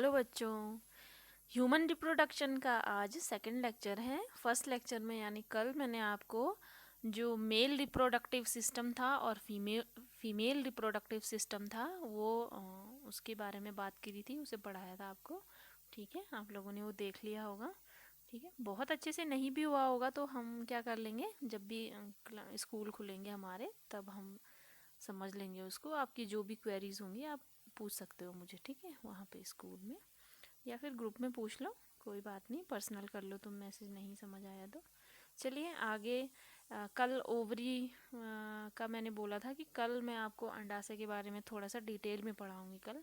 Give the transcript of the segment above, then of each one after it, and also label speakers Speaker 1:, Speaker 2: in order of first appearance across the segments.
Speaker 1: Hello बच्चों, human reproduction का आज सेकंड लेक्चर है। फर्स्ट लेक्चर में यानी कल मैंने आपको जो मेल रिप्रोडक्टिव सिस्टम था और फीमेल रिप्रोडक्टिव सिस्टम था वो उसके बारे में बात करी थी, उसे पढ़ाया था आपको। ठीक है, आप लोगों ने वो देख लिया होगा। ठीक है, बहुत अच्छे से नहीं भी हुआ होगा तो हम क्या कर लेंगे, जब भी स्कूल खुलेंगे हमारे तब हम समझ लेंगे उसको। आपकी जो भी क्वेरीज होंगी आप पूछ सकते हो मुझे, ठीक है, वहाँ पे स्कूल में या फिर ग्रुप में पूछ लो, कोई बात नहीं, पर्सनल कर लो तुम, मैसेज नहीं समझ आया तो। चलिए आगे। कल ओवरी का मैंने बोला था कि कल मैं आपको अंडाशय के बारे में थोड़ा सा डिटेल में पढ़ाऊंगी कल।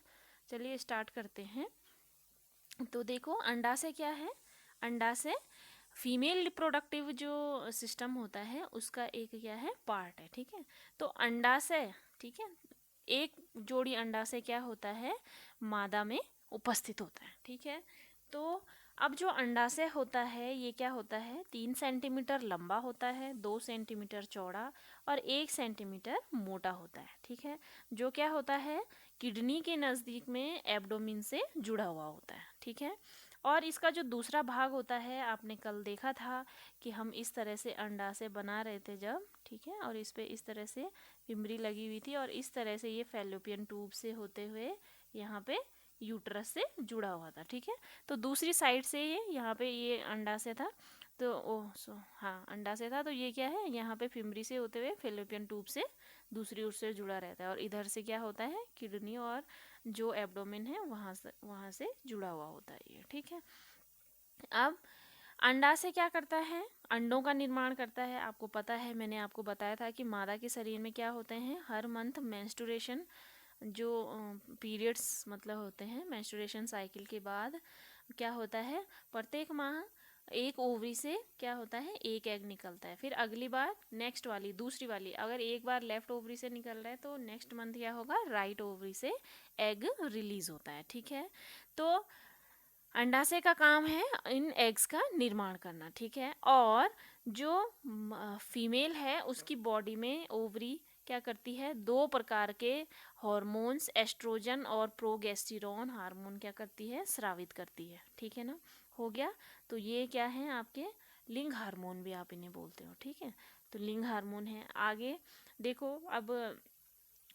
Speaker 1: चलिए स्टार्ट करते हैं। तो देखो अंडाशय क्या है। अंडाशय फीमेल रिप्रोडक्टिव जो सिस्टम होता है उसका एक क्या है, पार्ट है। ठीक है, तो अंडाशय, ठीक है, एक जोड़ी अंडाशय क्या होता है, मादा में उपस्थित होता है। ठीक है, तो अब जो अंडाशय होता है ये क्या होता है, 3 सेंटीमीटर लंबा होता है, 2 सेंटीमीटर चौड़ा और 1 सेंटीमीटर मोटा होता है। ठीक है, जो क्या होता है, किडनी के नज़दीक में एब्डोमेन से जुड़ा हुआ होता है। ठीक है, और इसका जो दूसरा भाग होता है, आपने कल देखा था कि हम इस तरह से अंडाशय बना रहे थे जब, ठीक है, और इस पे इस तरह से पिमरी लगी हुई थी और इस तरह से ये फैलोपियन ट्यूब से होते हुए यहाँ पे यूट्रस से जुड़ा हुआ था। ठीक है, तो दूसरी साइड से ये यहाँ पे ये अंडाशय था, तो हाँ अंडाशय था, तो ये क्या है, यहाँ पे फिमरी से होते हुए फैलोपियन ट्यूब से दूसरी ओर से जुड़ा रहता है और इधर से क्या होता है, किडनी और जो एब्डोमेन है वहाँ से जुड़ा हुआ होता है ये। ठीक है, अब अंडाशय क्या करता है, अंडों का निर्माण करता है। आपको पता है, मैंने आपको बताया था कि मादा के शरीर में क्या होते हैं, हर मंथ मेंस्ट्रुएशन जो पीरियड्स मतलब होते हैं, मेंस्ट्रुएशन साइकिल के बाद क्या होता है, प्रत्येक माह एक ओवरी से क्या होता है, एक एग निकलता है। फिर अगली बार नेक्स्ट वाली दूसरी वाली, अगर एक बार लेफ्ट ओवरी से निकल रहा है तो नेक्स्ट मंथ क्या होगा, राइट ओवरी से एग रिलीज होता है। ठीक है, तो अंडाशय का काम है इन एग्स का निर्माण करना। ठीक है, और जो फीमेल है उसकी बॉडी में ओवरी क्या करती है, 2 प्रकार के हार्मोन्स, एस्ट्रोजन और प्रोगेस्टेरोन हार्मोन क्या करती है, स्रावित करती है। ठीक है ना, हो गया। तो ये क्या है, आपके लिंग हार्मोन भी आप इन्हें बोलते हो। ठीक है, तो लिंग हार्मोन है। आगे देखो, अब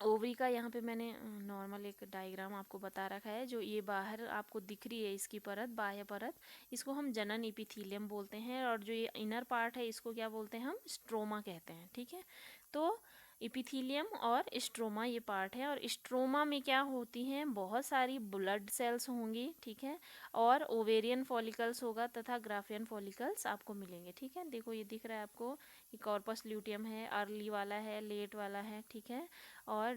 Speaker 1: ओवरी का यहाँ पे मैंने नॉर्मल एक डायग्राम आपको बता रखा है। जो ये बाहर आपको दिख रही है इसकी परत, बाह्य परत, इसको हम जनन इपिथीलियम बोलते हैं और जो ये इनर पार्ट है इसको क्या बोलते हैं, हम स्ट्रोमा कहते हैं। ठीक है, तो इपिथीलियम और स्ट्रोमा ये पार्ट है और स्ट्रोमा में क्या होती हैं, बहुत सारी ब्लड सेल्स होंगी। ठीक है, और ओवेरियन फॉलिकल्स होगा तथा ग्राफियन फॉलिकल्स आपको मिलेंगे। ठीक है, देखो ये दिख रहा है आपको कि कॉर्पस ल्यूटियम है, अर्ली वाला है, लेट वाला है। ठीक है, और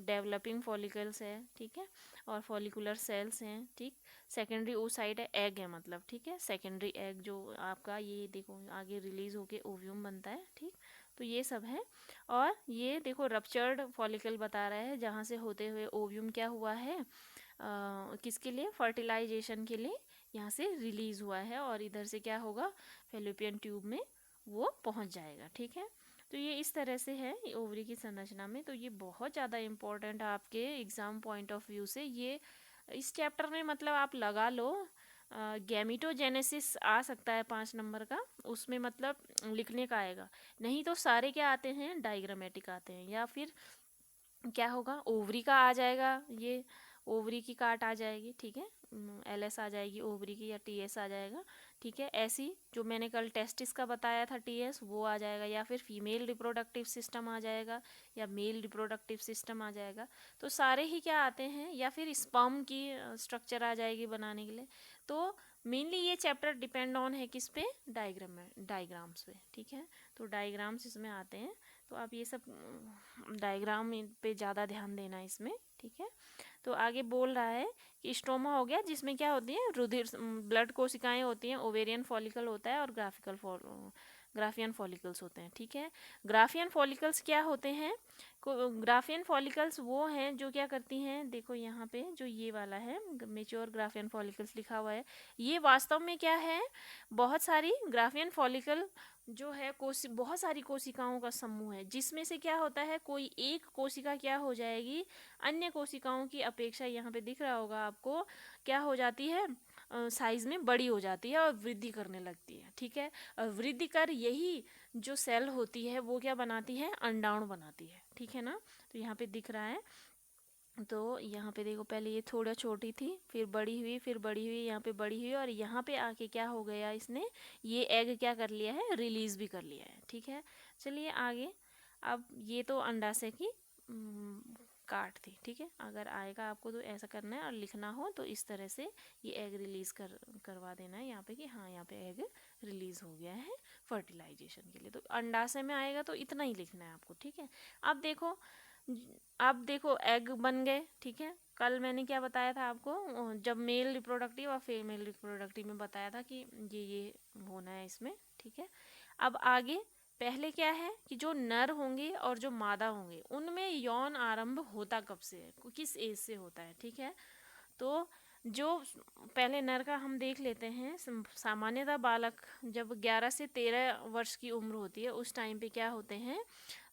Speaker 1: डेवलपिंग फॉलिकल्स है। ठीक है, और फॉलिकुलर सेल्स हैं। ठीक, सेकेंडरी ओसाइट है, एग है मतलब। ठीक है, सेकेंडरी एग जो आपका ये देखो आगे रिलीज होके ओव्यूम बनता है। ठीक, तो ये सब है। और ये देखो रप्चर्ड फॉलिकल बता रहा है जहाँ से होते हुए ओव्यूम क्या हुआ है, किसके लिए, फर्टिलाइजेशन के लिए यहाँ से रिलीज हुआ है और इधर से क्या होगा, फैलोपियन ट्यूब में वो पहुँच जाएगा। ठीक है, तो ये इस तरह से है ओवरी की संरचना में। तो ये बहुत ज़्यादा इम्पोर्टेंट है आपके एग्ज़ाम पॉइंट ऑफ व्यू से। ये इस चैप्टर में मतलब आप लगा लो, गैमिटोजेनेसिस आ सकता है 5 नंबर का, उसमें मतलब लिखने का आएगा। नहीं तो सारे क्या आते हैं, डायग्रामेटिक आते हैं, या फिर क्या होगा, ओवरी का आ जाएगा, ये ओवरी की काट आ जाएगी। ठीक है, एलएस आ जाएगी ओवरी की, या टीएस आ जाएगा। ठीक है, ऐसी जो मैंने कल टेस्टिस का बताया था टीएस, वो आ जाएगा, या फिर फीमेल रिप्रोडक्टिव सिस्टम आ जाएगा, या मेल रिप्रोडक्टिव सिस्टम आ जाएगा। तो सारे ही क्या आते हैं, या फिर स्पर्म की स्ट्रक्चर आ जाएगी बनाने के लिए। तो मेनली ये चैप्टर डिपेंड ऑन है किस पे, डायग्राम्स पे। ठीक है, तो डायग्राम्स इसमें आते हैं, तो आप ये सब डायग्राम पे ज़्यादा ध्यान देना इसमें। ठीक है, तो आगे बोल रहा है कि स्ट्रोमा हो गया जिसमें क्या होती है, रुधिर ब्लड कोशिकाएं होती हैं, ओवेरियन फॉलिकल होता है और ग्राफियन फॉलिकल्स होते हैं। ठीक है, ग्राफियन फॉलिकल्स क्या होते हैं, ग्राफियन फॉलिकल्स वो हैं जो क्या करती हैं, देखो यहाँ पे जो ये वाला है मेच्योर ग्राफियन फॉलिकल्स लिखा हुआ है, ये वास्तव में क्या है, बहुत सारी ग्राफियन फॉलिकल जो है बहुत सारी कोशिकाओं का समूह है, जिसमें से क्या होता है, कोई एक कोशिका क्या हो जाएगी, अन्य कोशिकाओं की अपेक्षा, यहाँ पे दिख रहा होगा आपको, क्या हो जाती है, साइज में बड़ी हो जाती है और वृद्धि करने लगती है। ठीक है, और वृद्धि कर यही जो सेल होती है वो क्या बनाती है, अंडाणु बनाती है। ठीक है ना, तो यहाँ पे दिख रहा है, तो यहाँ पे देखो पहले ये थोड़ा छोटी थी, फिर बड़ी हुई, फिर बड़ी हुई, यहाँ पे बड़ी हुई, और यहाँ पे आके क्या हो गया, इसने ये एग क्या कर लिया है, रिलीज भी कर लिया है। ठीक है, चलिए आगे। अब ये तो अंडाशय की काट थी। ठीक है, अगर आएगा आपको तो ऐसा करना है, और लिखना हो तो इस तरह से ये एग रिलीज करवा देना है यहाँ पे कि हाँ यहाँ पे एग रिलीज हो गया है फर्टिलाइजेशन के लिए। तो अंडाशय में आएगा तो इतना ही लिखना है आपको। ठीक है, अब देखो एग बन गए। ठीक है, कल मैंने क्या बताया था आपको, जब मेल रिप्रोडक्टिव और फीमेल रिप्रोडक्टिव में बताया था कि ये होना है इसमें। ठीक है, अब आगे पहले क्या है कि जो नर होंगे और जो मादा होंगे उनमें यौन आरंभ होता कब से है, किस एज से होता है। ठीक है, तो जो पहले नर का हम देख लेते हैं। सामान्यतः बालक जब 11 से 13 वर्ष की उम्र होती है उस टाइम पे क्या होते हैं,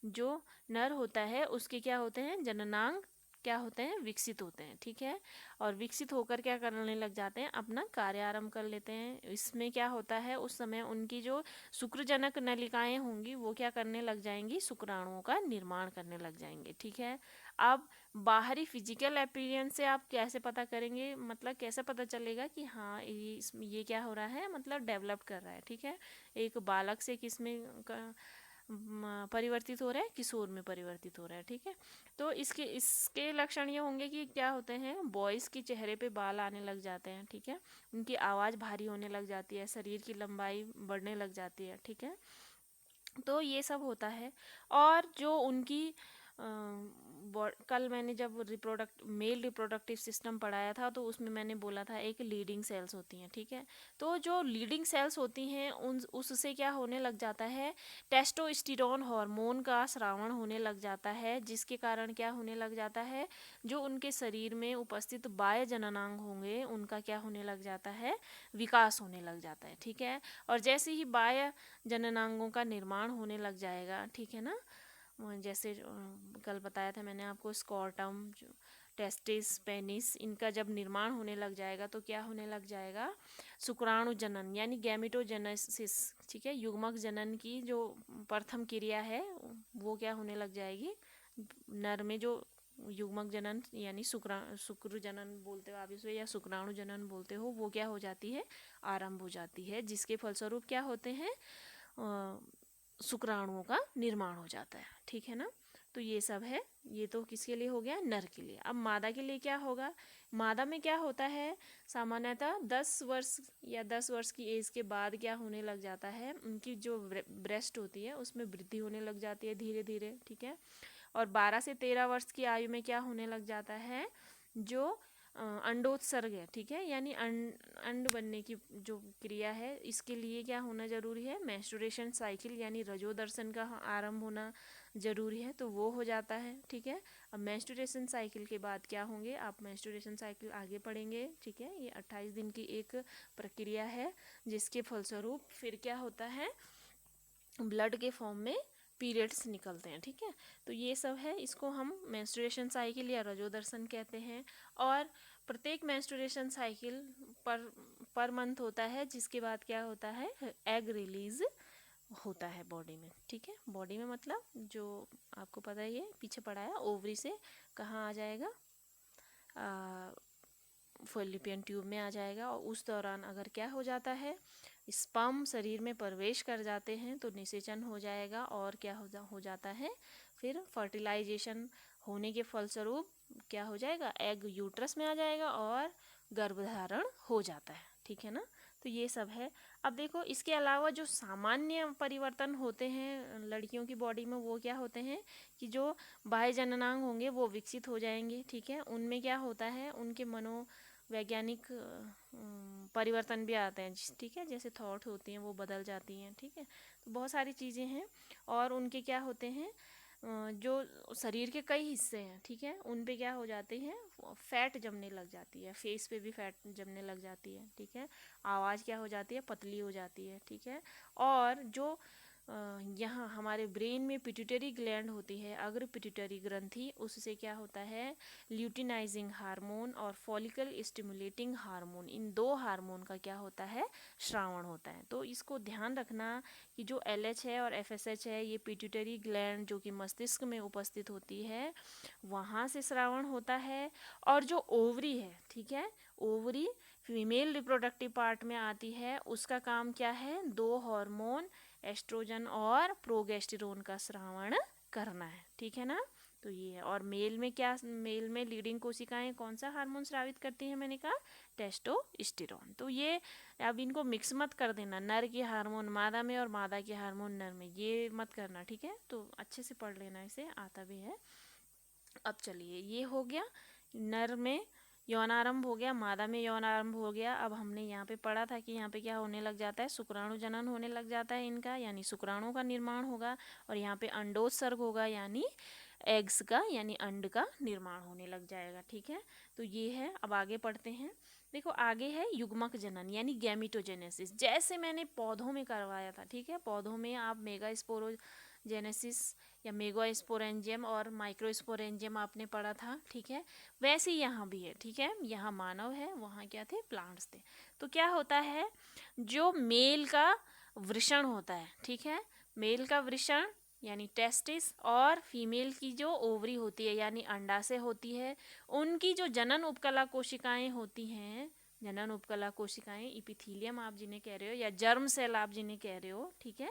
Speaker 1: जो नर होता है उसके क्या होते हैं, जननांग क्या होते हैं, विकसित होते हैं। ठीक है, और विकसित होकर क्या करने लग जाते हैं, अपना कार्य आरंभ कर लेते हैं। इसमें क्या होता है, उस समय उनकी जो शुक्रजनक नलिकाएं होंगी वो क्या करने लग जाएंगी, शुक्राणुओं का निर्माण करने लग जाएंगे। ठीक है, अब बाहरी फिजिकल अपीयरेंस से आप कैसे पता करेंगे, मतलब कैसे पता चलेगा कि हाँ ये क्या हो रहा है, मतलब डेवलप कर रहा है। ठीक है, एक बालक से किसमें परिवर्तित हो रहा है, किशोर में परिवर्तित हो रहा है। ठीक है, तो इसके लक्षण ये होंगे कि क्या होते हैं, बॉयज़ के चेहरे पे बाल आने लग जाते हैं। ठीक है, उनकी आवाज़ भारी होने लग जाती है, शरीर की लंबाई बढ़ने लग जाती है। ठीक है, तो ये सब होता है। और जो उनकी कल मैंने जब मेल रिप्रोडक्टिव सिस्टम पढ़ाया था तो उसमें मैंने बोला था एक लीडिंग सेल्स होती हैं। ठीक है, तो जो लीडिंग सेल्स होती हैं उससे क्या होने लग जाता है, टेस्टोस्टेरोन हार्मोन का स्रावण होने लग जाता है, जिसके कारण क्या होने लग जाता है, जो उनके शरीर में उपस्थित बाह्य जननांग होंगे उनका क्या होने लग जाता है, विकास होने लग जाता है। ठीक है, और जैसे ही बाह्य जननांगों का निर्माण होने लग जाएगा, ठीक है ना, जैसे कल बताया था मैंने आपको, स्कॉर्टम, टेस्टिस, पेनिस, इनका जब निर्माण होने लग जाएगा तो क्या होने लग जाएगा, शुक्राणु जनन यानी गैमेटोजेनेसिस। ठीक है, युग्मक जनन की जो प्रथम क्रिया है वो क्या होने लग जाएगी, नर में जो युग्मक जनन यानी शुक्र जनन बोलते हो आप इसे, या शुक्राणु जनन बोलते हो, वो क्या हो जाती है, आरंभ हो जाती है, जिसके फलस्वरूप क्या होते हैं, शुक्राणुओं का निर्माण हो जाता है। ठीक है ना, तो ये सब है, ये तो किसके लिए हो गया, नर के लिए। अब मादा के लिए क्या होगा, मादा में क्या होता है, सामान्यतः 10 वर्ष या 10 वर्ष की एज के बाद क्या होने लग जाता है, उनकी जो ब्रेस्ट होती है उसमें वृद्धि होने लग जाती है धीरे धीरे। ठीक है, और 12 से 13 वर्ष की आयु में क्या होने लग जाता है, जो अंडोत्सर्ग है। ठीक है, यानी अंड बनने की जो क्रिया है, इसके लिए क्या होना जरूरी है, मेंस्ट्रुएशन साइकिल यानी रजोदर्शन का आरंभ होना जरूरी है, तो वो हो जाता है। ठीक है, अब मेंस्ट्रुएशन साइकिल के बाद क्या होंगे, आप मेंस्ट्रुएशन साइकिल आगे पढ़ेंगे। ठीक है, ये 28 दिन की एक प्रक्रिया है, जिसके फलस्वरूप फिर क्या होता है, ब्लड के फॉर्म में पीरियड्स निकलते हैं। ठीक है, तो ये सब है, इसको हम मेंस्ट्रुएशन साइकिल या रजोदर्शन कहते हैं। और प्रत्येक मेंस्ट्रुएशन साइकिल पर मंथ होता है, जिसके बाद क्या होता है, एग रिलीज होता है बॉडी में। ठीक है, बॉडी में मतलब जो आपको पता ही है, पीछे पड़ा है, ओवरी से कहाँ आ जाएगा, फॉलिपियन ट्यूब में आ जाएगा। और उस दौरान अगर क्या हो जाता है, स्पर्म शरीर में प्रवेश कर जाते हैं तो निषेचन हो जाएगा, और क्या हो जाता है, फिर फर्टिलाइजेशन होने के फलस्वरूप क्या हो जाएगा, एग यूट्रस में आ जाएगा और गर्भधारण हो जाता है। ठीक है ना, तो ये सब है। अब देखो, इसके अलावा जो सामान्य परिवर्तन होते हैं लड़कियों की बॉडी में, वो क्या होते हैं कि जो बाह्य जननांग होंगे वो विकसित हो जाएंगे। ठीक है, उनमें क्या होता है, उनके मनोवैज्ञानिक परिवर्तन भी आते हैं। ठीक है, जैसे थॉट होती हैं वो बदल जाती हैं। ठीक है, तो बहुत सारी चीज़ें हैं। और उनके क्या होते हैं, जो शरीर के कई हिस्से हैं, ठीक है, उन पे क्या हो जाते हैं, फैट जमने लग जाती है, फेस पे भी फैट जमने लग जाती है, ठीक है, आवाज़ क्या हो जाती है, पतली हो जाती है, ठीक है। और जो यहाँ हमारे ब्रेन में पिट्यूटरी ग्लैंड होती है, अग्र पिट्यूटरी ग्रंथि, उससे क्या होता है, ल्यूटिनाइजिंग हार्मोन और फॉलिकल स्टिमुलेटिंग हार्मोन, इन दो हार्मोन का क्या होता है, श्रावण होता है। तो इसको ध्यान रखना कि जो LH है और FSH है, ये पिट्यूटरी ग्लैंड जो कि मस्तिष्क में उपस्थित होती है, वहाँ से श्रावण होता है। और जो ओवरी है, ठीक है, ओवरी फीमेल रिप्रोडक्टिव पार्ट में आती है, उसका काम क्या है, दो हार्मोन एस्ट्रोजन और प्रोगेस्टेरोन का श्रावण करना है, ठीक है ना। तो ये है। और मेल में क्या, मेल में लीडिंग कोशिकाएं कौन सा हार्मोन स्रावित करती हैं, मैंने कहा टेस्टोस्टेरोन। तो ये अब इनको मिक्स मत कर देना, नर के हार्मोन मादा में और मादा के हार्मोन नर में, ये मत करना, ठीक है। तो अच्छे से पढ़ लेना, इसे आता भी है। अब चलिए, ये हो गया नर में यौनारंभ हो गया, मादा में यौनारंभ हो गया। अब हमने यहाँ पे पढ़ा था कि यहाँ पे क्या होने लग जाता है, शुक्राणु जनन होने लग जाता है इनका, यानी शुक्राणु का निर्माण होगा। और यहाँ पे अंडोत्सर्ग होगा, यानी एग्स का यानी अंड का निर्माण होने लग जाएगा, ठीक है। तो ये है। अब आगे पढ़ते हैं। देखो आगे है युग्मक जनन यानी गैमिटोजेनेसिस, जैसे मैंने पौधों में करवाया था, ठीक है। पौधों में आप मेगास्पोरोजेनेसिस या मेगास्पोरेंजियम और माइक्रोस्पोरेंजियम आपने पढ़ा था, ठीक है। वैसे ही यहाँ भी है, ठीक है। यहाँ मानव है, वहाँ क्या थे, प्लांट्स थे। तो क्या होता है, जो मेल का वृषण होता है, ठीक है, मेल का वृषण यानी टेस्टिस और फीमेल की जो ओवरी होती है यानी अंडाशय होती है, उनकी जो जनन उपकला कोशिकाएं होती हैं, जनन उपकला कोशिकाएं, इपिथीलियम आप जिन्हें कह रहे हो या जर्म सेल आप जिन्हें कह रहे हो, ठीक है।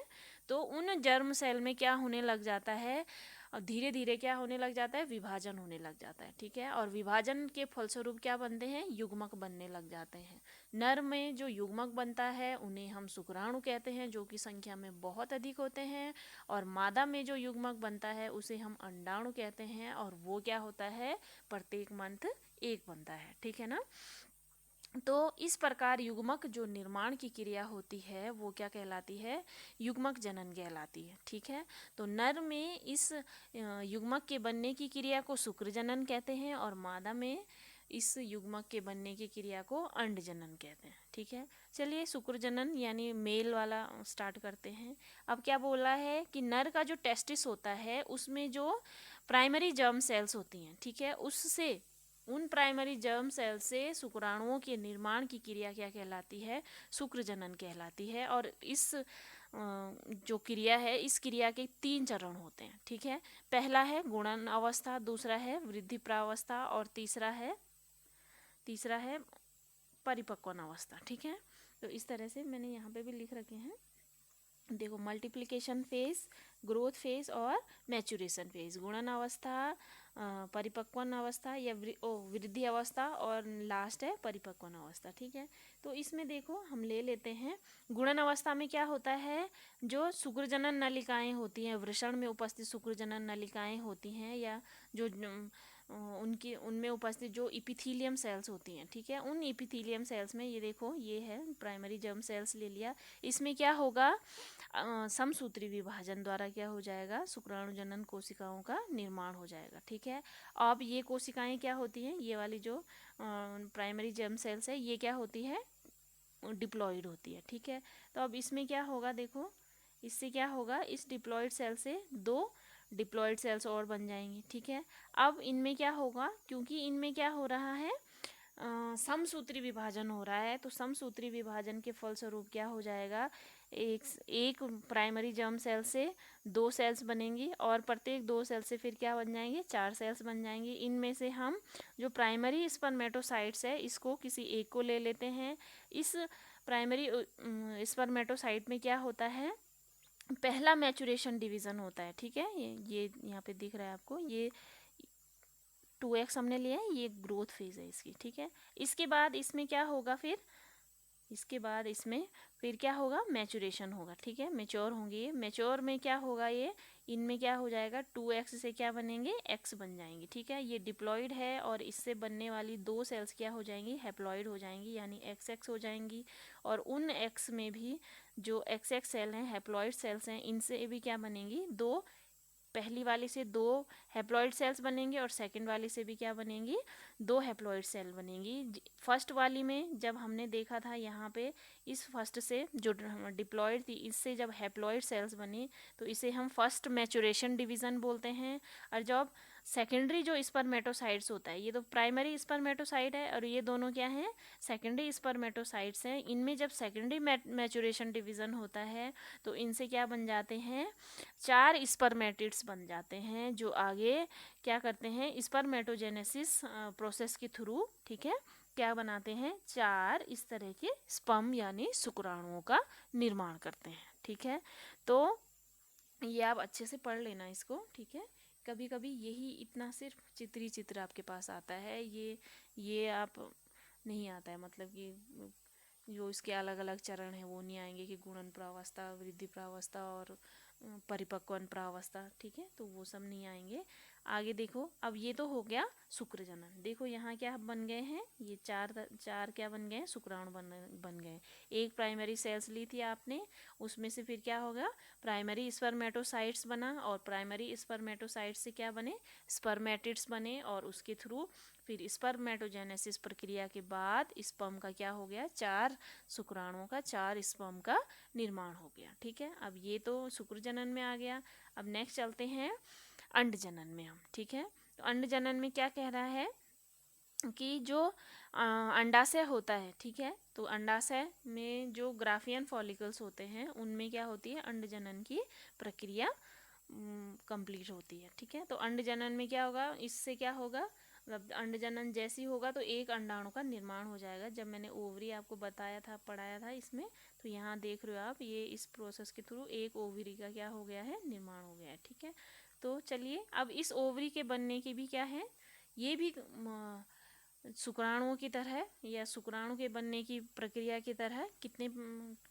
Speaker 1: तो उन जर्म सेल में क्या होने लग जाता है, और धीरे धीरे क्या होने लग जाता है, विभाजन होने लग जाता है, ठीक है। और विभाजन के फलस्वरूप क्या बनते हैं, युग्मक बनने लग जाते हैं। नर में जो युग्मक बनता है उन्हें हम शुक्राणु कहते हैं, जो कि संख्या में बहुत अधिक होते हैं। और मादा में जो युग्मक बनता है उसे हम अंडाणु कहते हैं, और वो क्या होता है, प्रत्येक मंथ एक बनता है, ठीक है ना। तो इस प्रकार युग्मक जो निर्माण की क्रिया होती है वो क्या कहलाती है, युग्मक जनन कहलाती है, ठीक है। तो नर में इस युग्मक के बनने की क्रिया को शुक्र जनन कहते हैं, और मादा में इस युग्मक के बनने की क्रिया को अंड जनन कहते हैं, ठीक है। चलिए शुक्र जनन यानी मेल वाला स्टार्ट करते हैं। अब क्या बोला है कि नर का जो टेस्टिस होता है उसमें जो प्राइमरी जर्म सेल्स होती हैं, ठीक है, उससे उन प्राइमरी जर्म सेल से शुक्राणुओं के निर्माण की क्रिया क्या कहलाती है, शुक्र जनन कहलाती है। और इस जो क्रिया है, इस क्रिया के 3 चरण होते हैं, ठीक है। पहला है गुणन अवस्था, दूसरा है वृद्धि प्रावस्था, और तीसरा है परिपक्वन अवस्था, ठीक है। तो इस तरह से मैंने यहाँ पे भी लिख रखे हैं, देखो मल्टीप्लिकेशन फेज, ग्रोथ फेज और मैचुरेशन फेज, गुणन अवस्था, परिपक्वन अवस्था या वृद्धि अवस्था, और लास्ट है परिपक्वन अवस्था, ठीक है। तो इसमें देखो हम ले लेते हैं, गुणन अवस्था में क्या होता है, जो शुक्रजनन नलिकाएं होती हैं, वृषण में उपस्थित शुक्रजनन नलिकाएं होती हैं, या जो उनमें उपस्थित जो इपिथीलियम सेल्स होती हैं, ठीक है, उन इपिथीलियम सेल्स में ये देखो, ये है प्राइमरी जर्म सेल्स ले लिया, इसमें क्या होगा, समसूत्री विभाजन द्वारा क्या हो जाएगा, शुक्राणु जनन कोशिकाओं का निर्माण हो जाएगा, ठीक है। अब ये कोशिकाएं क्या होती हैं, ये वाली जो प्राइमरी जर्म सेल्स है, ये क्या होती है, डिप्लॉइड होती है, ठीक है। तो अब इसमें क्या होगा, देखो इससे क्या होगा, इस डिप्लॉइड सेल से 2 डिप्लॉइड सेल्स और बन जाएंगे, ठीक है। अब इनमें क्या होगा, क्योंकि इनमें क्या हो रहा है, समसूत्री विभाजन हो रहा है, तो समसूत्री विभाजन के फलस्वरूप क्या हो जाएगा, एक प्राइमरी जर्म सेल से 2 सेल्स बनेंगी, और प्रत्येक 2 सेल से फिर क्या बन जाएंगे, 4 सेल्स बन जाएंगी। इनमें से हम जो प्राइमरी स्पर्मेटोसाइट्स है इसको किसी एक को ले लेते हैं। इस प्राइमरी स्पर्मेटोसाइट में क्या होता है, पहला मैचुरेशन डिवीज़न होता है, ठीक है। ये यहाँ पे दिख रहा है आपको, ये 2x हमने लिया है, ये ग्रोथ फेज है इसकी, ठीक है। इसके बाद इसमें क्या होगा, फिर क्या होगा, मैचुरेशन होगा, ठीक है, मैच्योर होंगे ये। मैच्योर में क्या होगा, ये इनमें क्या हो जाएगा, 2x से क्या बनेंगे, x बन जाएंगे, ठीक है। ये डिप्लॉइड है, और इससे बनने वाली 2 सेल्स क्या हो जाएंगी, हैप्लॉइड हो जाएंगी, यानी XX हो जाएंगी। और उन x में भी जो XX सेल हैं, हैप्लॉइड सेल्स हैं, इनसे भी क्या बनेंगी, 2 पहली वाली से 2 हैप्लॉइड सेल्स बनेंगे और सेकंड वाली से भी क्या बनेंगी, 2 हैप्लॉइड सेल बनेंगी। फर्स्ट वाली में जब हमने देखा था यहाँ पे इस फर्स्ट से जो डिप्लॉइड थी, इससे जब हैप्लॉइड सेल्स बनी तो इसे हम फर्स्ट मैचुरेशन डिवीज़न बोलते हैं। और जब सेकेंडरी जो स्पर्मेटोसाइट्स होता है, ये तो प्राइमरी स्पर्मेटोसाइट है और ये दोनों क्या हैं, सेकेंडरी स्पर्मेटोसाइट्स हैं। इनमें जब सेकेंडरी मैचुरेशन डिवीज़न होता है तो इनसे क्या बन जाते हैं, 4 स्पर्मेटिड्स बन जाते हैं जो आगे क्या करते हैं, स्पर्मेटोजेनेसिस प्रोसेस के थ्रू, ठीक है, क्या बनाते हैं, 4 इस तरह के स्पर्म यानी शुक्राणुओं का निर्माण करते हैं। ठीक है, तो ये आप अच्छे से पढ़ लेना इसको। ठीक है, कभी कभी यही इतना सिर्फ चित्र आपके पास आता है, ये आप नहीं आता है, मतलब कि जो इसके अलग अलग चरण हैं वो नहीं आएंगे कि गुणन प्रावस्था, वृद्धि प्रावस्था और परिपक्वन प्रावस्था। ठीक है, तो वो सब नहीं आएंगे। आगे देखो, अब ये तो हो गया शुक्र जनन। देखो यहाँ क्या बन गए हैं, ये चार क्या बन गए हैं, शुक्राणु बन गए। एक प्राइमरी सेल्स ली थी आपने, उसमें से फिर क्या होगा, प्राइमरी स्पर्मेटोसाइट्स बना और प्राइमरी स्पर्मेटोसाइट्स से क्या बने, स्पर्मेटिड्स बने और उसके थ्रू फिर स्पर्मेटोजेनेसिस प्रक्रिया के बाद स्पर्म का क्या हो गया, 4 शुक्राणुओं का, 4 स्पर्म का निर्माण हो गया। ठीक है, अब ये तो शुक्र जनन में आ गया। अब नेक्स्ट चलते हैं अंड जनन में हम। ठीक है, तो अंड जनन में क्या कह रहा है कि जो अंडाशय होता है, ठीक है, तो अंडाशय में जो ग्राफियन फॉलिकल्स होते हैं उनमें क्या होती है, अंड जनन की प्रक्रिया कंप्लीट होती है। ठीक है, तो अंड जनन में क्या होगा, इससे क्या होगा, मतलब अंड जनन जैसी होगा तो एक अंडाणु का निर्माण हो जाएगा। जब मैंने ओवरी आपको बताया था, पढ़ाया था इसमें, तो यहाँ देख रहे हो आप, ये इस प्रोसेस के थ्रू एक ओवरी का क्या हो गया है, निर्माण हो गया है। ठीक है, तो चलिए अब इस ओवरी के बनने की भी क्या है, ये भी शुक्राणुओं की तरह या शुक्राणु के बनने की प्रक्रिया की तरह कितने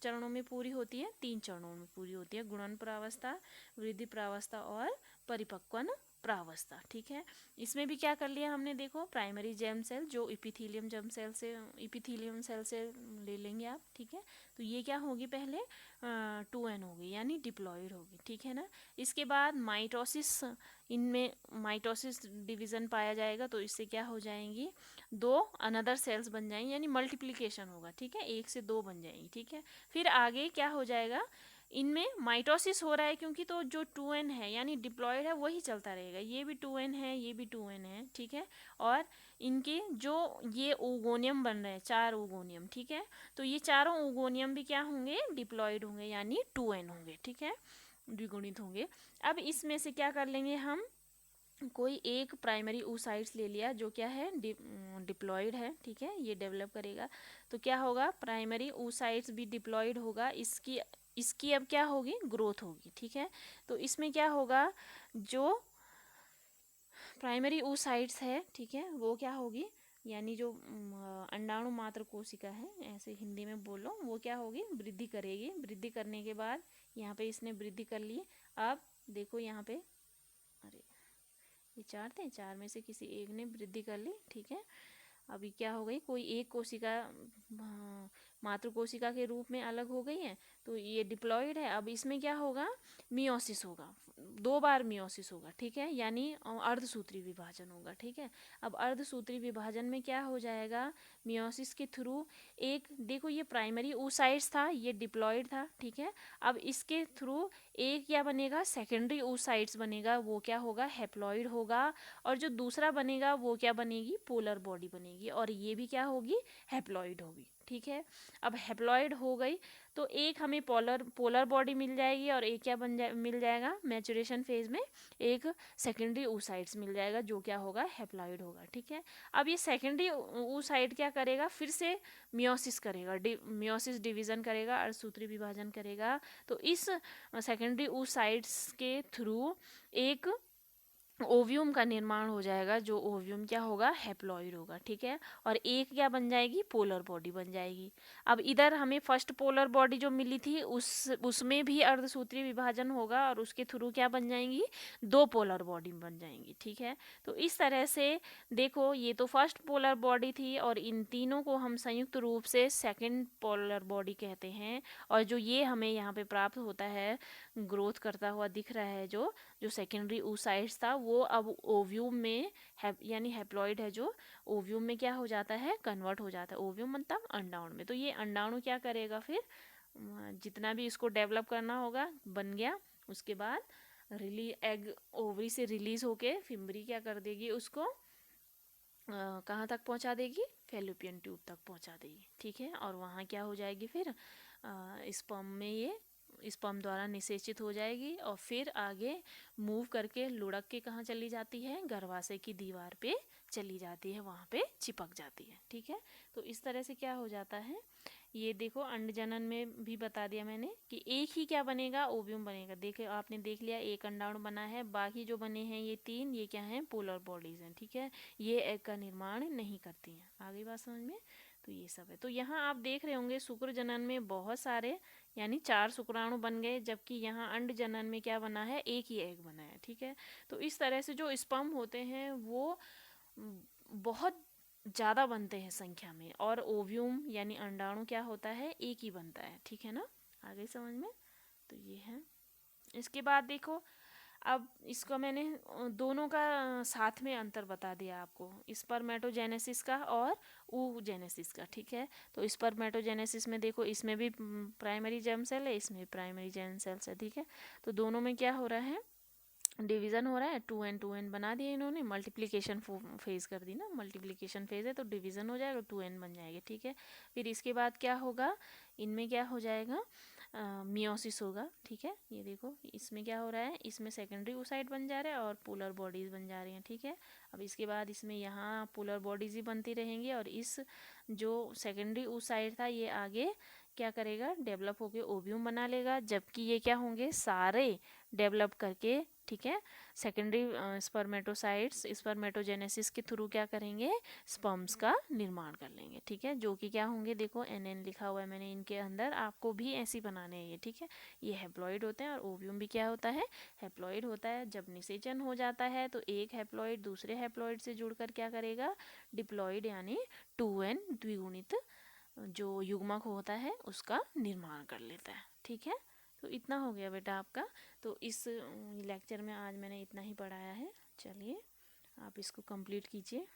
Speaker 1: चरणों में पूरी होती है, 3 चरणों में पूरी होती है, गुणन प्रावस्था, वृद्धि प्रावस्था और परिपक्वन प्रावस्था। ठीक है, इसमें भी क्या कर लिया हमने, देखो प्राइमरी जेम सेल जो इपिथीलियम सेल से ले लेंगे आप। ठीक है, तो ये क्या होगी, पहले 2n होगी यानी डिप्लॉइड होगी। ठीक है ना, इसके बाद माइटोसिस, इनमें माइटोसिस डिवीज़न पाया जाएगा तो इससे क्या हो जाएंगी, 2 अनदर सेल्स बन जाएंगी यानी मल्टीप्लिकेशन होगा। ठीक है, 1 से 2 बन जाएंगी। ठीक है, फिर आगे क्या हो जाएगा, इनमें माइटोसिस हो रहा है क्योंकि तो जो 2n है यानी डिप्लॉयड है वही चलता रहेगा, ये भी 2n है, ये भी 2n है। ठीक है, और इनके जो ये ओगोनियम बन रहे हैं, 4 ओगोनियम, ठीक है, तो ये चारों ओगोनियम भी क्या होंगे, डिप्लॉयड होंगे यानी 2n होंगे। ठीक है, द्विगुणित होंगे। अब इसमें से क्या कर लेंगे हम, कोई एक प्राइमरी oocytes ले लिया जो क्या है, डिप्लॉयड है। ठीक है, ये डेवलप करेगा तो क्या होगा, प्राइमरी oocytes भी डिप्लॉयड होगा, इसकी अब क्या होगी, ग्रोथ होगी। ठीक है, तो इसमें क्या होगा, जो प्राइमरी oocytes है, ठीक है, वो क्या होगी, यानी जो अंडाणु मात्र कोशिका है, ऐसे हिंदी में बोलो, वो क्या होगी, वृद्धि करेगी। वृद्धि करने के बाद यहाँ पे इसने वृद्धि कर ली। अब देखो यहाँ पे, अरे ये 4 थे, 4 में से किसी एक ने वृद्धि कर ली। ठीक है, अभी क्या हो गई, कोई एक कोशिका मातृ कोशिका के रूप में अलग हो गई है तो ये डिप्लॉयड है। अब इसमें क्या होगा, मियोसिस होगा, 2 बार मियोसिस होगा। ठीक है, यानी अर्धसूत्री विभाजन होगा। ठीक है, अब अर्धसूत्री विभाजन में क्या हो जाएगा, मियोसिस के थ्रू एक, देखो ये प्राइमरी oocytes था, ये डिप्लॉयड था। ठीक है, अब इसके थ्रू एक क्या बनेगा, सेकेंडरी oocytes बनेगा, वो क्या होगा, हैप्लॉयड होगा। और जो दूसरा बनेगा वो क्या बनेगी, पोलर बॉडी बनेगी और ये भी क्या होगी, हैप्लॉयड होगी। ठीक है, अब हैप्लॉयड हो गई तो एक हमें पोलर बॉडी मिल जाएगी और एक क्या मिल जाएगा, मैचुरेशन फेज में एक सेकेंडरी oocytes मिल जाएगा जो क्या होगा, हैप्लॉयड होगा। ठीक है, अब ये सेकेंडरी oocyte क्या करेगा, फिर से मियोसिस करेगा, मियोसिस डिवीजन करेगा, अर्धसूत्री विभाजन करेगा। तो इस सेकेंडरी oocytes के थ्रू एक ओव्यूम का निर्माण हो जाएगा, जो ओव्यूम क्या होगा, हैप्लॉइड होगा, ठीक है। और एक क्या बन जाएगी, पोलर बॉडी बन जाएगी। अब इधर हमें फर्स्ट पोलर बॉडी जो मिली थी उसमें भी अर्धसूत्रीय विभाजन होगा और उसके थ्रू क्या बन जाएंगी, दो पोलर बॉडी बन जाएंगी, ठीक है। तो इस तरह से देखो, ये तो फर्स्ट पोलर बॉडी थी और इन तीनों को हम संयुक्त रूप से सेकेंड पोलर बॉडी कहते हैं। और जो ये हमें यहाँ पे प्राप्त होता है, ग्रोथ करता हुआ दिख रहा है, जो जो सेकेंडरी oocytes था, वो अब ओव्यूम में यानी हैप्लॉइड है, जो ओव्यूम में क्या हो जाता है, कन्वर्ट हो जाता है। ओव्यूम मतलब अंडाणु में। तो ये अंडाणु क्या करेगा फिर, जितना भी इसको डेवलप करना होगा बन गया। उसके बाद एग ओवरी से रिलीज होके फिम्बरी क्या कर देगी, उसको कहाँ तक पहुँचा देगी, फेलोपियन ट्यूब तक पहुँचा देगी, ठीक है। और वहाँ क्या हो जाएगी फिर, स्पर्म में ये स्पर्म द्वारा निषेचित हो जाएगी और फिर आगे मूव करके लुढ़क के कहाँ चली जाती है, गर्भाशय की दीवार पे चली जाती है, वहाँ पे चिपक जाती है, ठीक है। तो इस तरह से क्या हो जाता है, ये देखो अंड जनन में भी बता दिया मैंने कि एक ही क्या बनेगा, ओव्यूम बनेगा। देखे आपने देख लिया, एक अंडाणु बना है, बाकी जो बने हैं ये तीन, ये क्या हैं, पोलर बॉडीज हैं, ठीक है। ये एग का निर्माण नहीं करती हैं। आगे बात समझ में, तो ये सब है। तो यहाँ आप देख रहे होंगे शुक्र जनन में बहुत सारे यानी 4 शुक्राणु बन गए, जबकि यहाँ अंड जनन में क्या बना है, एक ही एग बना है, ठीक है। तो इस तरह से जो स्पर्म होते हैं वो बहुत ज़्यादा बनते हैं संख्या में, और ओव्यूम यानी अंडाणु क्या होता है, एक ही बनता है, ठीक है ना। आगे समझ में, तो ये है। इसके बाद देखो, अब इसको मैंने दोनों का साथ में अंतर बता दिया आपको, स्पर्मेटोजेनेसिस का और oogenesis का, ठीक है। तो स्पर्मेटोजेनेसिस में देखो, इसमें भी प्राइमरी जर्म सेल है, इसमें भी प्राइमरी जर्म सेल्स है, ठीक है। तो दोनों में क्या हो रहा है, डिवीज़न हो रहा है, 2n बना दिया इन्होंने, मल्टीप्लिकेशन फेज कर दी ना, मल्टीप्लिकेशन फेज है तो डिवीज़न हो जाएगा, 2n बन जाएगा, ठीक है। फिर इसके बाद क्या होगा, इनमें क्या हो जाएगा, मियोसिस होगा, ठीक है। ये देखो इसमें क्या हो रहा है, इसमें सेकेंडरी oocyte बन जा रहा है और पोलर बॉडीज बन जा रही हैं, ठीक है। अब इसके बाद इसमें यहाँ पोलर बॉडीज ही बनती रहेंगी और इस जो सेकेंडरी oocyte था ये आगे क्या करेगा, डेवलप होके ओव्यूम बना लेगा, जबकि ये क्या होंगे, सारे डेवलप करके, ठीक है, सेकेंडरी स्पर्मेटोसाइट्स स्पर्मेटोजेनेसिस के थ्रू क्या करेंगे, स्पर्म्स का निर्माण कर लेंगे, ठीक है। जो कि क्या होंगे, देखो NN लिखा हुआ है मैंने इनके अंदर, आपको भी ऐसे बनाने हैं ये, ठीक है। ये हैप्लॉइड होते हैं और ओव्यूम भी क्या होता है, हैप्लॉइड होता है। जब निषेचन हो जाता है तो एक हैप्लॉइड दूसरे हैप्लॉइड से जुड़कर क्या करेगा, डिप्लॉइड यानी 2n द्विगुणित जो युग्मक होता है उसका निर्माण कर लेता है, ठीक है। तो इतना हो गया बेटा आपका। तो इस लेक्चर में आज मैंने इतना ही पढ़ाया है। चलिए आप इसको कंप्लीट कीजिए।